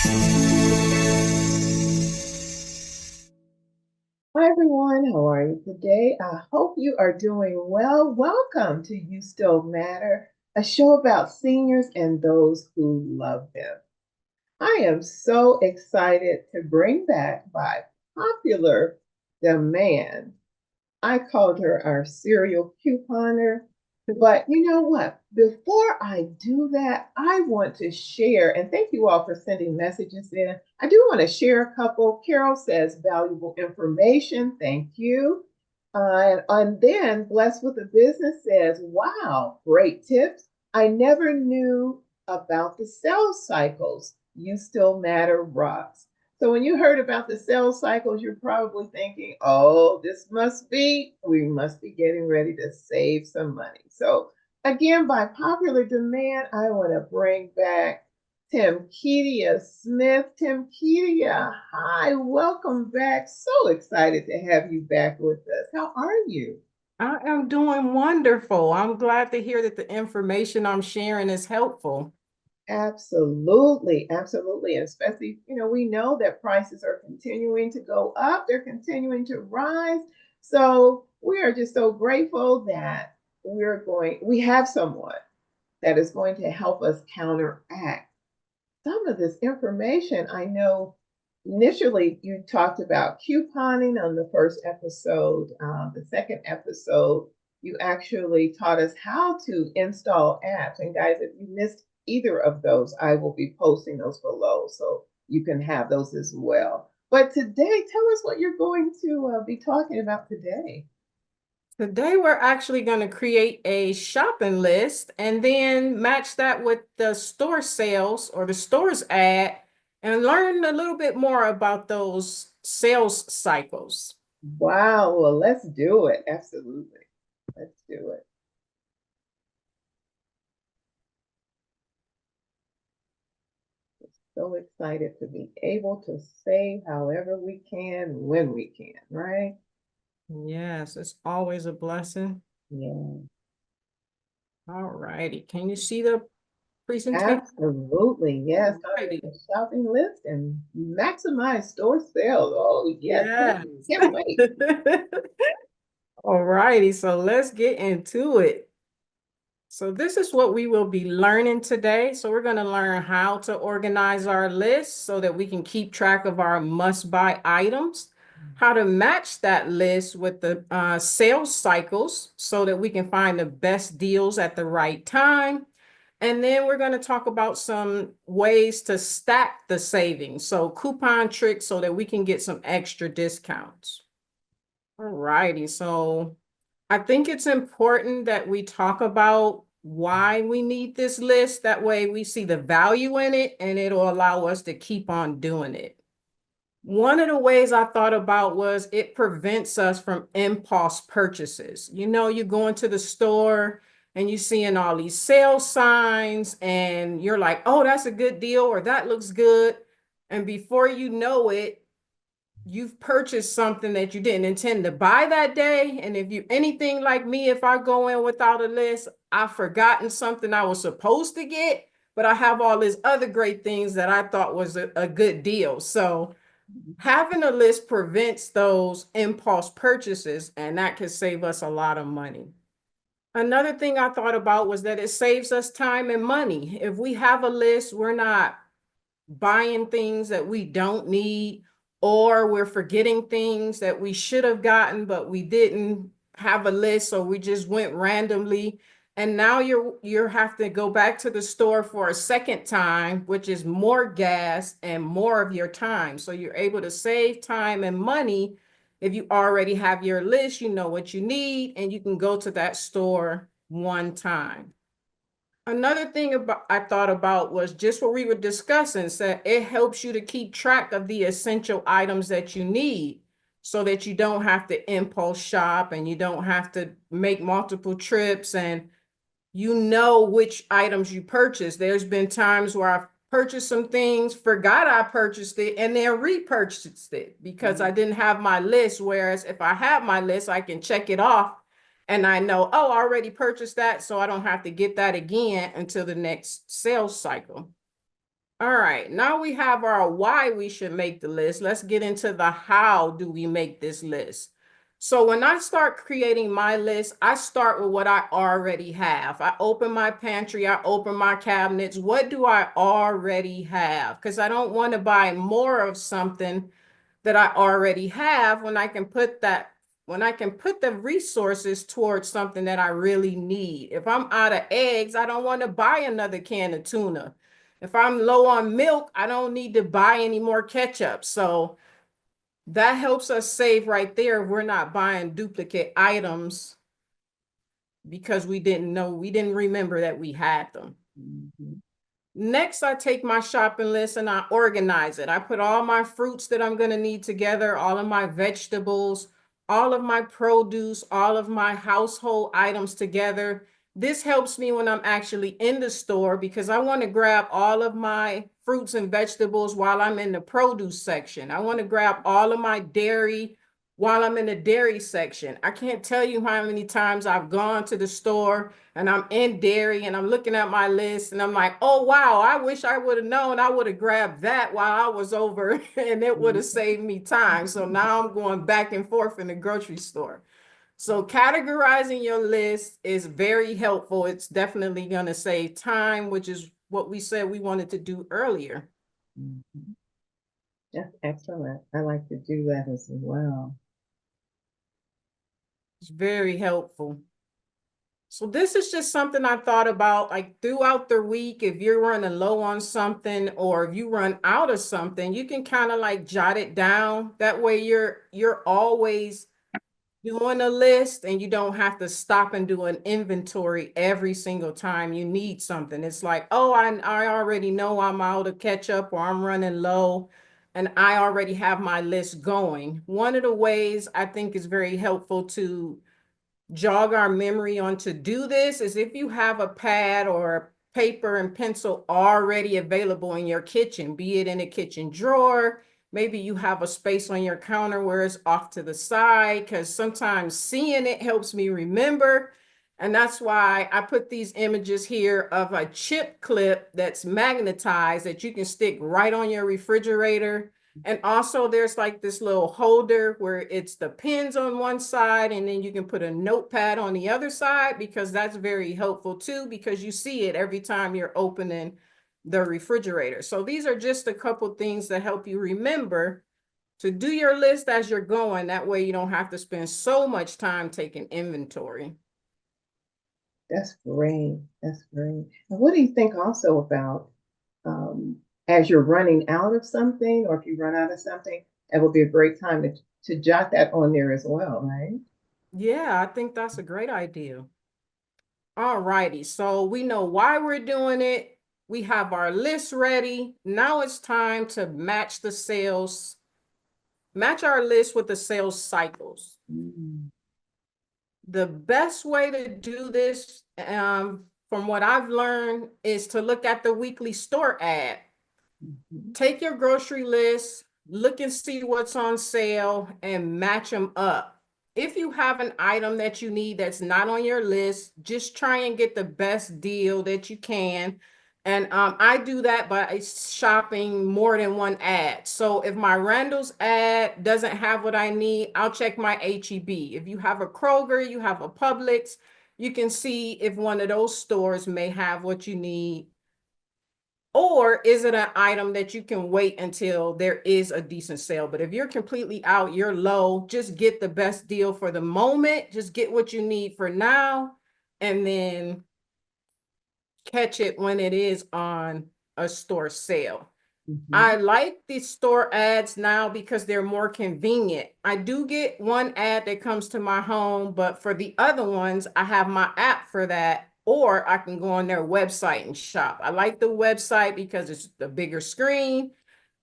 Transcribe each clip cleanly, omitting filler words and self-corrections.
Hi everyone, how are you today? I hope you are doing well. Welcome to You Still Matter, a show about seniors and those who love them. I am so excited to bring back by popular demand. I called her our serial couponer. But you know what? Before I do that, I want to share, and thank you all for sending messages in. I do want to share a couple. Carol says valuable information. Thank you. And then Blessed with a Business says, wow, great tips. I never knew about the sales cycles. You still matter rocks. So when you heard about the sales cycles, you're probably thinking, oh, we must be getting ready to save some money. So again, by popular demand, I want to bring back Timkeydia Smith. Timkeydia, hi, welcome back. So excited to have you back with us. How are you? I am doing wonderful. I'm glad to hear that the information I'm sharing is helpful. Absolutely, absolutely. And especially, we know that prices are continuing to go up, they're continuing to rise. So we are just so grateful that we have someone that is going to help us counteract some of this information. I know initially you talked about couponing on the first episode. The second episode, you actually taught us how to install apps. And guys, if you missed either of those, I will be posting those below so you can have those as well. But today, tell us what you're going to be talking about today. Today, we're actually going to create a shopping list and then match that with the store sales or the store's ad and learn a little bit more about those sales cycles. Wow, well, let's do it. Absolutely. Let's do it. So excited to be able to save however we can, when we can, right? Yes, it's always a blessing. Yeah, All righty. Can you see the presentation? absolutely. Yes, All start righty. a shopping list and maximize store sales. Oh, yes, Yes. can't wait. All righty. So let's get into it. So this is what we will be learning today. So we're going to learn how to organize our list so that we can keep track of our must-buy items, how to match that list with the sales cycles so that we can find the best deals at the right time. And then we're going to talk about some ways to stack the savings. So coupon tricks so that we can get some extra discounts. All righty. So I think it's important that we talk about why we need this list. That way we see the value in it and it'll allow us to keep on doing it. One of the ways I thought about was it prevents us from impulse purchases. You know, you go into the store and you're seeing all these sales signs and you're like, oh, that's a good deal or that looks good. And before you know it, you've purchased something that you didn't intend to buy that day. And if you anything like me, if I go in without a list, I've forgotten something I was supposed to get, but I have all these other great things that I thought was a good deal. So having a list prevents those impulse purchases, and that can save us a lot of money. Another thing I thought about was that it saves us time and money. If we have a list, we're not buying things that we don't need, or we're forgetting things that we should have gotten, but we didn't have a list, so we just went randomly. And now you have to go back to the store for a second time, which is more gas and more of your time. So you're able to save time and money if you already have your list, you know what you need, and you can go to that store one time. Another thing I thought about was just what we were discussing, said it helps you to keep track of the essential items that you need so that you don't have to impulse shop and you don't have to make multiple trips and you know which items you purchase. There's been times where I've purchased some things, forgot I purchased it, and then repurchased it because I didn't have my list. Whereas if I have my list, I can check it off and I know, oh, I already purchased that, so I don't have to get that again until the next sales cycle. All right, now we have our why we should make the list. Let's get into the how do we make this list. So when I start creating my list, I start with what I already have. I open my pantry, I open my cabinets. What do I already have? Because I don't want to buy more of something that I already have when I can put the resources towards something that I really need. If I'm out of eggs, I don't want to buy another can of tuna. If I'm low on milk, I don't need to buy any more ketchup. So that helps us save right there. We're not buying duplicate items because we didn't remember that we had them. Mhm. Next, I take my shopping list and I organize it. I put all my fruits that I'm going to need together, all of my vegetables, all of my produce, all of my household items together. This helps me when I'm actually in the store because I want to grab all of my fruits and vegetables while I'm in the produce section. I want to grab all of my dairy while I'm in the dairy section. I can't tell you how many times I've gone to the store and I'm in dairy and I'm looking at my list and I'm like, oh, wow, I wish I would have known. I would have grabbed that while I was over and it would have saved me time. So now I'm going back and forth in the grocery store. So categorizing your list is very helpful. It's definitely going to save time, which is what we said we wanted to do earlier. Mhm. That's excellent. I like to do that as well. It's very helpful. So this is just something I thought about like throughout the week. If you're running low on something or if you run out of something, you can kind of like jot it down. That way you're always doing a list and you don't have to stop and do an inventory every single time you need something. It's like, oh, I already know I'm out of ketchup or I'm running low and I already have my list going. One of the ways I think is very helpful to jog our memory on to do this is if you have a pad or paper and pencil already available in your kitchen, be it in a kitchen drawer, maybe you have a space on your counter where it's off to the side, because sometimes seeing it helps me remember. And that's why I put these images here of a chip clip that's magnetized that you can stick right on your refrigerator. And also there's like this little holder where it's the pins on one side and then you can put a notepad on the other side because that's very helpful too because you see it every time you're opening the refrigerator. So these are just a couple things that help you remember to do your list as you're going. That way you don't have to spend so much time taking inventory. That's great. That's great. And what do you think also about as you're running out of something, or if you run out of something, that would be a great time to jot that on there as well, right? Yeah, I think that's a great idea. All righty, so we know why we're doing it. We have our list ready. Now it's time to match our list with the sales cycles. Mm-hmm. The best way to do this, from what I've learned, is to look at the weekly store ad. Take your grocery list, look and see what's on sale, and match them up. If you have an item that you need that's not on your list, just try and get the best deal that you can. And I do that by shopping more than one ad. So if my Randall's ad doesn't have what I need, I'll check my HEB. If you have a Kroger, you have a Publix, you can see if one of those stores may have what you need, or is it an item that you can wait until there is a decent sale? But if you're completely out, you're low, just get the best deal for the moment. Just get what you need for now and then catch it when it is on a store sale. Mm-hmm. I like the store ads now because they're more convenient. I do get one ad that comes to my home, but for the other ones, I have my app for that, or I can go on their website and shop. I like the website because it's the bigger screen,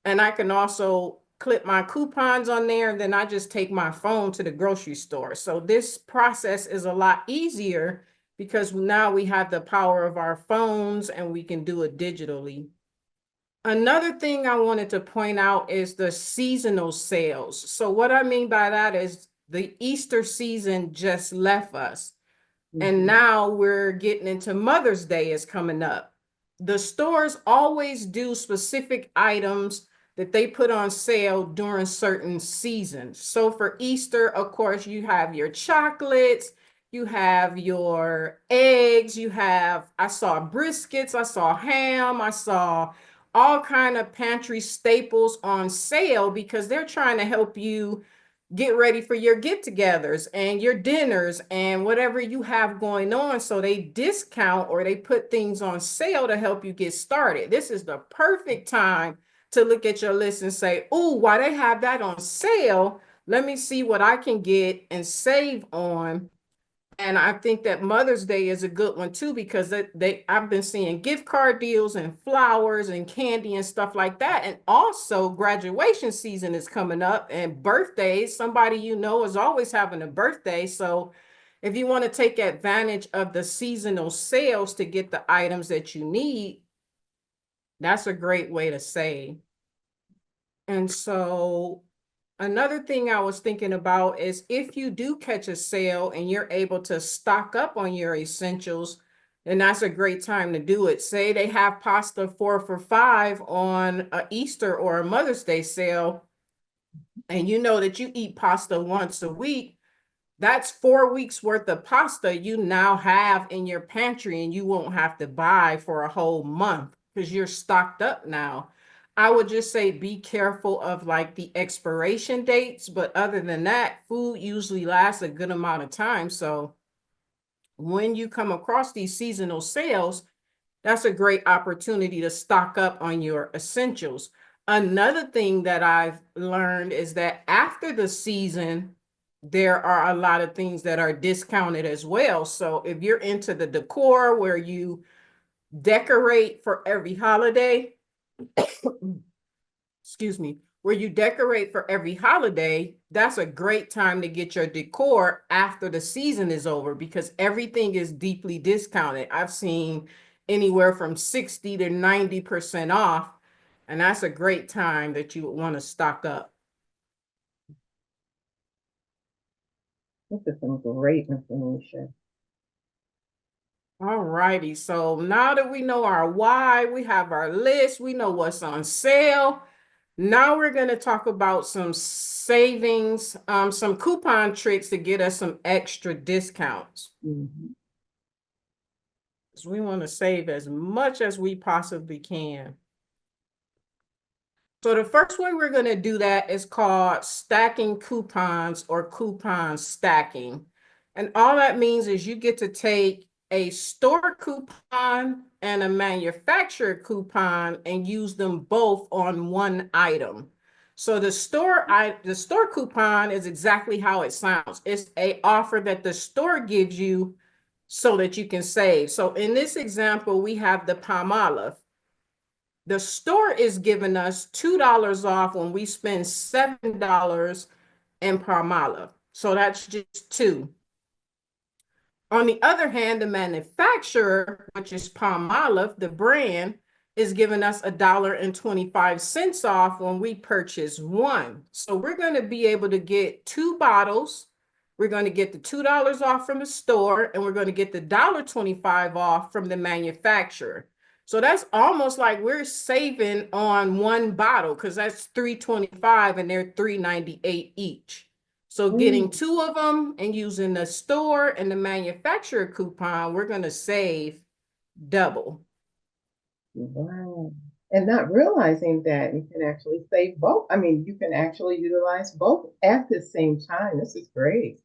and I can also clip my coupons on there, and then I just take my phone to the grocery store. So this process is a lot easier because now we have the power of our phones and we can do it digitally. Another thing I wanted to point out is the seasonal sales. So what I mean by that is the Easter season just left us, and Mm-hmm. now we're getting into Mother's Day is coming up. the stores always do specific items that they put on sale during certain seasons. So for Easter, of course, you have your chocolates, you have your eggs, you have, I saw briskets, I saw ham, I saw all kind of pantry staples on sale because they're trying to help you get ready for your get-togethers and your dinners and whatever you have going on. So they discount or they put things on sale to help you get started. This is the perfect time to look at your list and say, oh, why they have that on sale? Let me see what I can get and save on. And I think that Mother's Day is a good one too, because I've been seeing gift card deals and flowers and candy and stuff like that. And also graduation season is coming up and birthdays. Somebody you know is always having a birthday. So if you want to take advantage of the seasonal sales to get the items that you need, that's a great way to save. And so another thing I was thinking about is if you do catch a sale and you're able to stock up on your essentials, then that's a great time to do it. Say they have pasta 4 for $5 on a Easter or a Mother's Day sale, and you know that you eat pasta once a week. That's 4 weeks worth of pasta you now have in your pantry, and you won't have to buy for a whole month because you're stocked up now. I would just say be careful of like the expiration dates, but other than that, food usually lasts a good amount of time. So when you come across these seasonal sales, that's a great opportunity to stock up on your essentials. Another thing that I've learned is that after the season, there are a lot of things that are discounted as well. So if you're into the decor where you decorate for every holiday, excuse me, where you decorate for every holiday, that's a great time to get your decor after the season is over because everything is deeply discounted. I've seen anywhere from 60 to 90% off, and that's a great time that you would want to stock up. This is some great information. All righty, so now that we know our why, we have our list, we know what's on sale. Now we're going to talk about some savings, some coupon tricks to get us some extra discounts. Mhm. Because we want to save as much as we possibly can. So the first way we're going to do that is called stacking coupons or coupon stacking. And all that means is you get to take a store coupon and a manufacturer coupon and use them both on one item. So the store coupon is exactly how it sounds. It's a offer that the store gives you so that you can save. So in this example, we have the Palmolive. The store is giving us $2 off when we spend $7 in Palmolive. So that's just two. On the other hand, the manufacturer, which is Palmolive, the brand, is giving us $1.25 off when we purchase one. So we're going to be able to get two bottles. We're going to get the $2 off from the store, and we're going to get the $1.25 off from the manufacturer. So that's almost like we're saving on one bottle because that's $3.25 and they're $3.98 each. So getting Mm, two of them and using the store and the manufacturer coupon, we're going to save double. wow. And not realizing that you can actually save both. I mean, you can actually utilize both at the same time. This is great.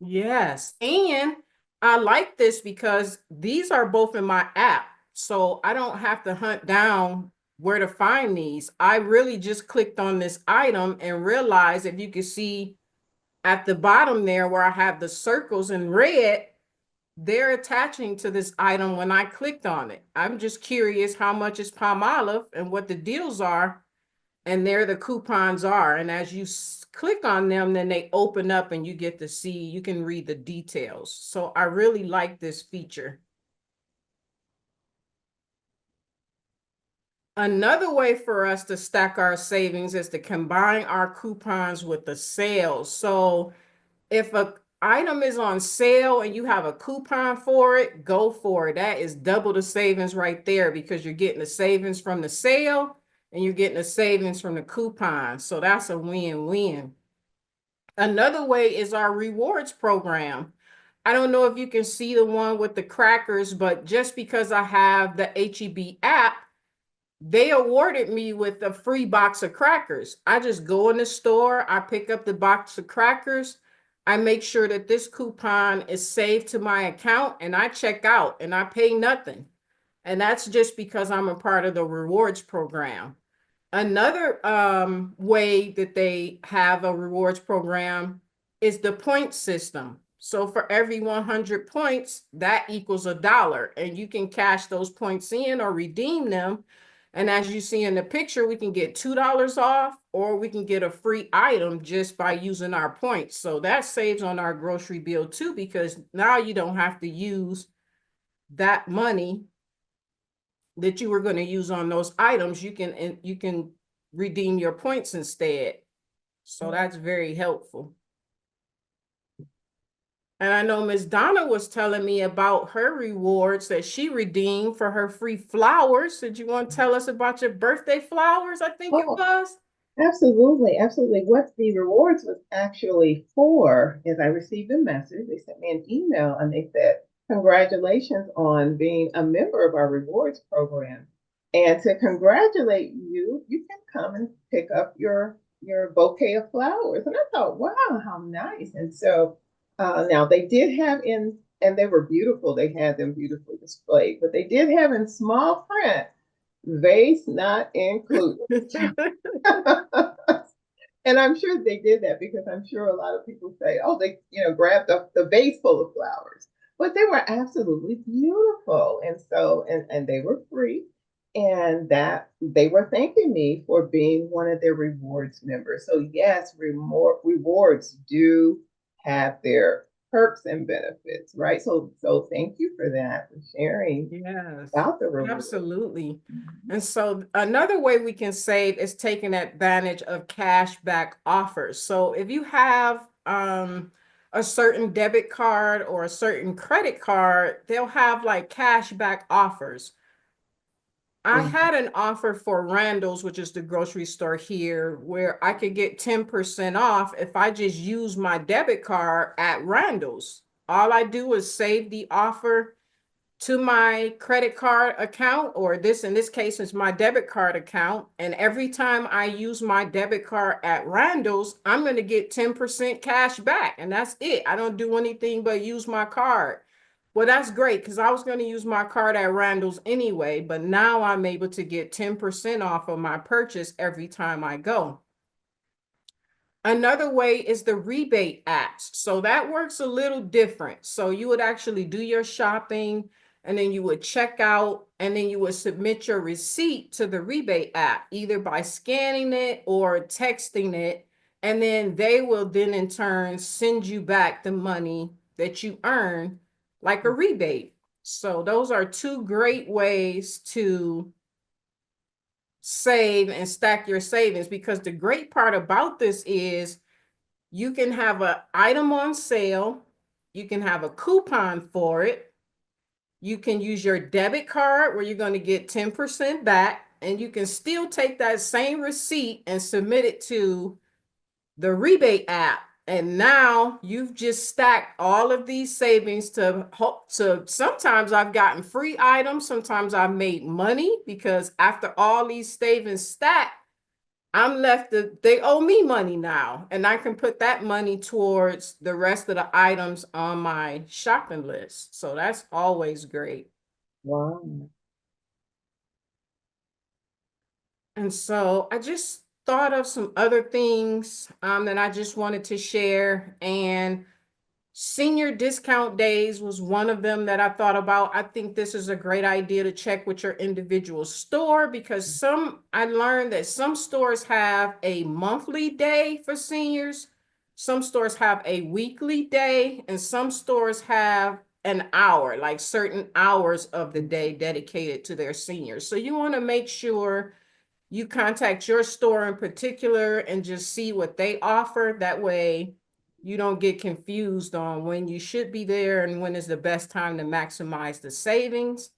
Yes. And I like this because these are both in my app. So I don't have to hunt down where to find these. I really just clicked on this item and realized, if you can see at the bottom there where I have the circles in red, they're attaching to this item when I clicked on it. I'm just curious how much is Palmolive and what the deals are, and there the coupons are. And as you click on them, then they open up and you get to see, you can read the details. So I really like this feature. Another way for us to stack our savings is to combine our coupons with the sales. So if item is on sale and you have a coupon for it, go for it. That is double the savings right there because you're getting the savings from the sale and you're getting the savings from the coupon. So that's a win-win. Another way is our rewards program. I don't know if you can see the one with the crackers, but just because I have the HEB app, they awarded me with a free box of crackers. I just go in the store, I pick up the box of crackers, I make sure that this coupon is saved to my account, and I check out and I pay nothing. And that's just because I'm a part of the rewards program. Another way that they have a rewards program is the point system. So for every 100 points, that equals $1, and you can cash those points in or redeem them. And as you see in the picture, we can get $2 off, or we can get a free item just by using our points. So that saves on our grocery bill too, because now you don't have to use that money that you were going to use on those items. You can redeem your points instead. So that's very helpful. And I know Miss Donna was telling me about her rewards that she redeemed for her free flowers. Did you want to tell us about your birthday flowers? I think it Oh, was. absolutely, absolutely. What the rewards was actually for is I received a message. They sent me an email and they said, congratulations on being a member of our rewards program. And to congratulate you, you can come and pick up your bouquet of flowers. And I thought, wow, how nice. And so now they did have in, and they were beautiful. They had them beautifully displayed, but they did have in small print, vase not included. And I'm sure they did that because I'm sure a lot of people say, oh, they, grabbed the vase full of flowers. But they were absolutely beautiful. And so, and they were free. And that they were thanking me for being one of their rewards members. So yes, rewards do have their perks and benefits, right? So thank you for that, for sharing Yes, about the reward. absolutely. Mhm. And so another way we can save is taking advantage of cash back offers. So if you have a certain debit card or a certain credit card, they'll have like cash back offers. I had an offer for Randall's, which is the grocery store here, where I could get 10% off if I just use my debit card at Randall's. All I do is save the offer to my credit card account, or this in this case is my debit card account. And every time I use my debit card at Randall's, I'm going to get 10% cash back. And that's it. I don't do anything but use my card. Well, that's great because I was going to use my card at Randall's anyway, but now I'm able to get 10% off of my purchase every time I go. Another way is the rebate apps. So that works a little different. So you would actually do your shopping and then you would check out and then you would submit your receipt to the rebate app, either by scanning it or texting it. And then they will then in turn send you back the money that you earn like a rebate. So those are two great ways to save and stack your savings, because the great part about this is you can have an item on sale, you can have a coupon for it, you can use your debit card where you're going to get 10% back, and you can still take that same receipt and submit it to the rebate app. And now you've just stacked all of these savings to hope to. Sometimes I've gotten free items, sometimes I've made money because after all these savings stacked, I'm left they owe me money now, and I can put that money towards the rest of the items on my shopping list. So that's always great. Wow. And so I just thought of some other things that I just wanted to share. And senior discount days was one of them that I thought about. I think this is a great idea to check with your individual store, because I learned that some stores have a monthly day for seniors, some stores have a weekly day, and some stores have an hour, like certain hours of the day dedicated to their seniors. So you want to make sure you contact your store in particular and just see what they offer. That way you don't get confused on when you should be there and when is the best time to maximize the savings.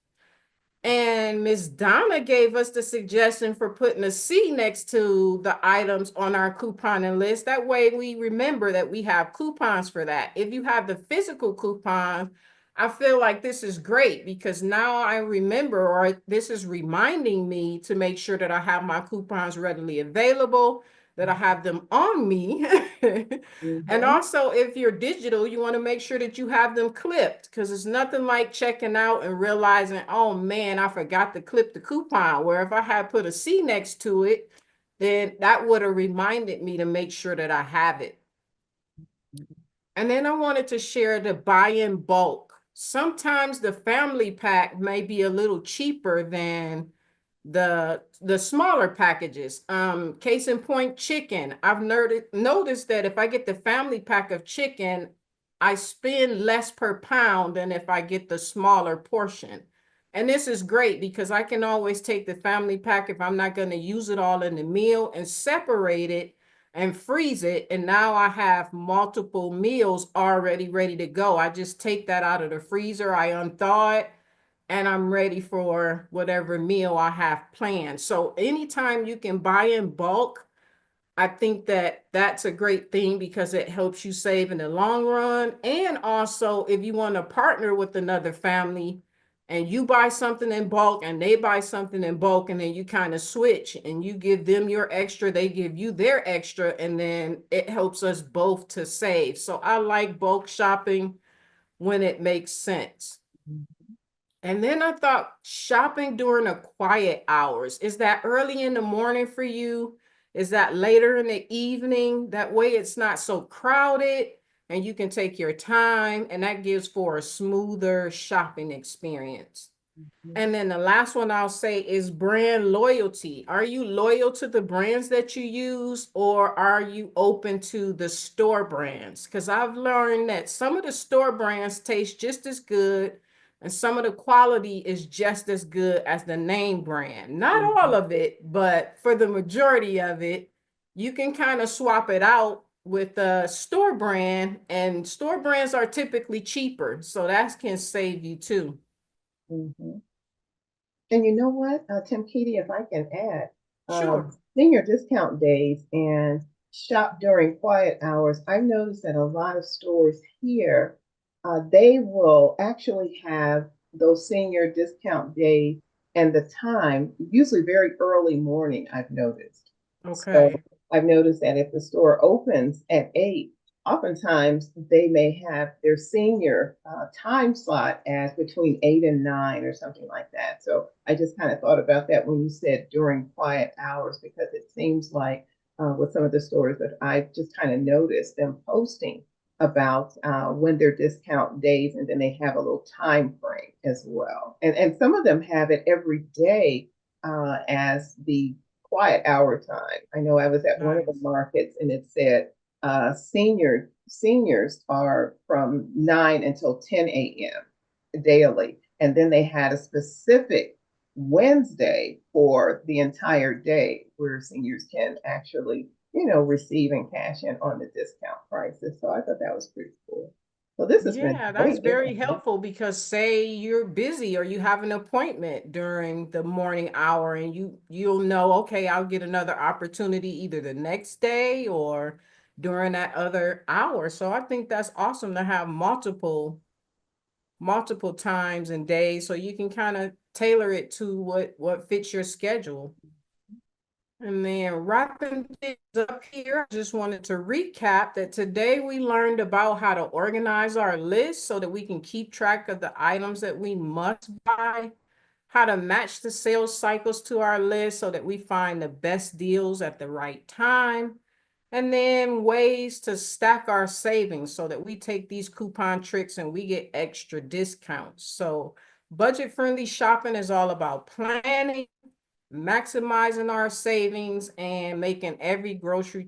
And Miss Donna gave us the suggestion for putting a C next to the items on our couponing list. That way we remember that we have coupons for that. If you have the physical coupon, I feel like this is great because now I remember, or this is reminding me to make sure that I have my coupons readily available, that I have them on me. And Mhm. also, if you're digital, you want to make sure that you have them clipped because it's nothing like checking out and realizing, oh man, I forgot to clip the coupon. Where if I had put a C next to it, then that would have reminded me to make sure that I have it. And then I wanted to share the buy in bulk. Sometimes the family pack may be a little cheaper than the smaller packages. Case in point, chicken. I've noticed that if I get the family pack of chicken, I spend less per pound than if I get the smaller portion. And this is great because I can always take the family pack if I'm not going to use it all in the meal and separate it and freeze it. And now I have multiple meals already ready to go. I just take that out of the freezer, I unthaw it, and I'm ready for whatever meal I have planned. So anytime you can buy in bulk, I think that that's a great thing because it helps you save in the long run. And also, if you want to partner with another family and you buy something in bulk and they buy something in bulk, and then you kind of switch and you give them your extra, they give you their extra, and then it helps us both to save. So I like bulk shopping when it makes sense. And then I thought shopping during the quiet hours. Is that early in the morning for you? Is that later in the evening? That way it's not so crowded and you can take your time, and that gives for a smoother shopping experience. Mhm. And then the last one I'll say is brand loyalty. Are you loyal to the brands that you use, or are you open to the store brands? Because I've learned that some of the store brands taste just as good and some of the quality is just as good as the name brand. Not all Mhm. of it, but for the majority of it, you can kind of swap it out with a store brand, and store brands are typically cheaper. So that can save you too. Mhm. And you know what, Timkeydia, if I can add, Sure. senior discount days and shop during quiet hours, I've noticed that a lot of stores here, they will actually have those senior discount days and the time, usually very early morning, I've noticed. So Okay. I've noticed that if the store opens at 8, oftentimes they may have their senior time slot as between 8 and 9 or something like that. So I just kind of thought about that when you said during quiet hours, because it seems like with some of the stores that I just kind of noticed them posting about when their discount days, and then they have a little time frame as well. And some of them have it every day as the quiet hour time. I know I was at one of the Nice. markets and it said seniors are from 9 until 10 a.m. daily. And then they had a specific Wednesday for the entire day where seniors can actually, receive and cash in on the discount prices. So I thought that was pretty cool. So this has been Yeah, that's great very information. helpful because say you're busy or you have an appointment during the morning hour and you'll know, okay, I'll get another opportunity either the next day or during that other hour. So I think that's awesome to have multiple times and days so you can kind of tailor it to what fits your schedule. And then wrapping things up here, I just wanted to recap that today we learned about how to organize our list so that we can keep track of the items that we must buy, how to match the sales cycles to our list so that we find the best deals at the right time, and then ways to stack our savings so that we take these coupon tricks and we get extra discounts. So budget-friendly shopping is all about planning, maximizing our savings, and making every grocery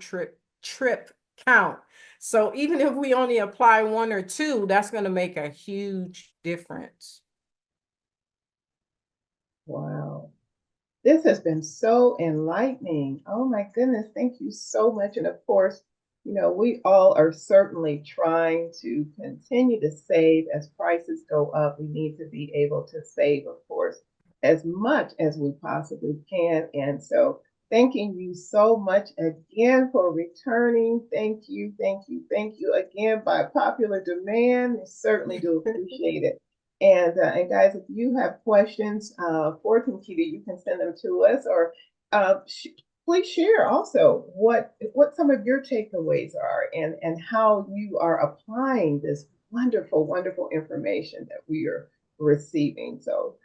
trip count. So even if we only apply one or two, that's going to make a huge difference. Wow. This has been so enlightening. Oh my goodness. Thank you so much. And of course, We all are certainly trying to continue to save as prices go up. We need to be able to save, of course, as much as we possibly can. And so, thanking you so much again for returning. Thank you, thank you, thank you again by popular demand. We certainly do appreciate it. And guys, if you have questions for Timkeydia, you can send them to us or please share also what some of your takeaways are and how you are applying this wonderful information that we are receiving. So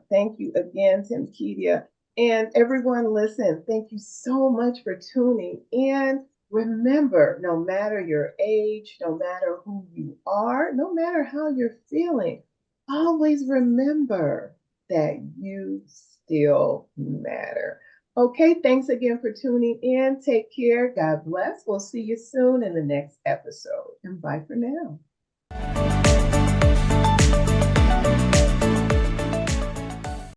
thank you again, Timkeydia. And everyone, listen, thank you so much for tuning in. Remember, no matter your age, no matter who you are, no matter how you're feeling, always remember that you still matter. Okay, thanks again for tuning in. Take care. God bless. We'll see you soon in the next episode. And bye for now.